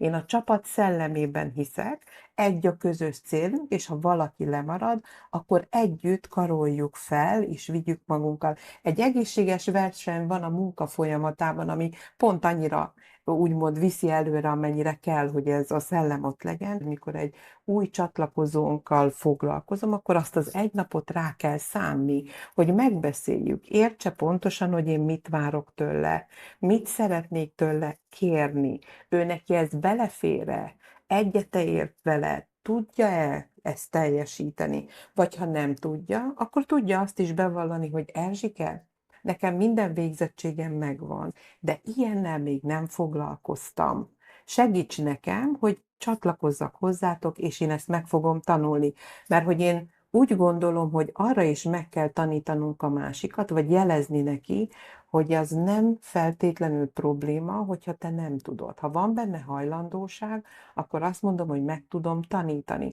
Én a csapat szellemében hiszek, egy a közös célunk, és ha valaki lemarad, akkor együtt karoljuk fel, és vigyük magunkkal. Egy egészséges verseny van a munka folyamatában, ami pont annyira úgymond viszi előre, amennyire kell, hogy ez a szellem ott legyen. Mikor egy új csatlakozónkkal foglalkozom, akkor azt az egy napot rá kell szánni, hogy megbeszéljük, értse pontosan, hogy én mit várok tőle, mit szeretnék tőle kérni, ő neki ez belefér-e, egyete-ért vele, tudja-e ezt teljesíteni, vagy ha nem tudja, akkor tudja azt is bevallani, hogy Erzsike, nekem minden végzettségem megvan, de ilyennel még nem foglalkoztam. Segíts nekem, hogy csatlakozzak hozzátok, és én ezt meg fogom tanulni. Mert hogy én úgy gondolom, hogy arra is meg kell tanítanunk a másikat, vagy jelezni neki, hogy az nem feltétlenül probléma, hogyha te nem tudod. Ha van benne hajlandóság, akkor azt mondom, hogy meg tudom tanítani.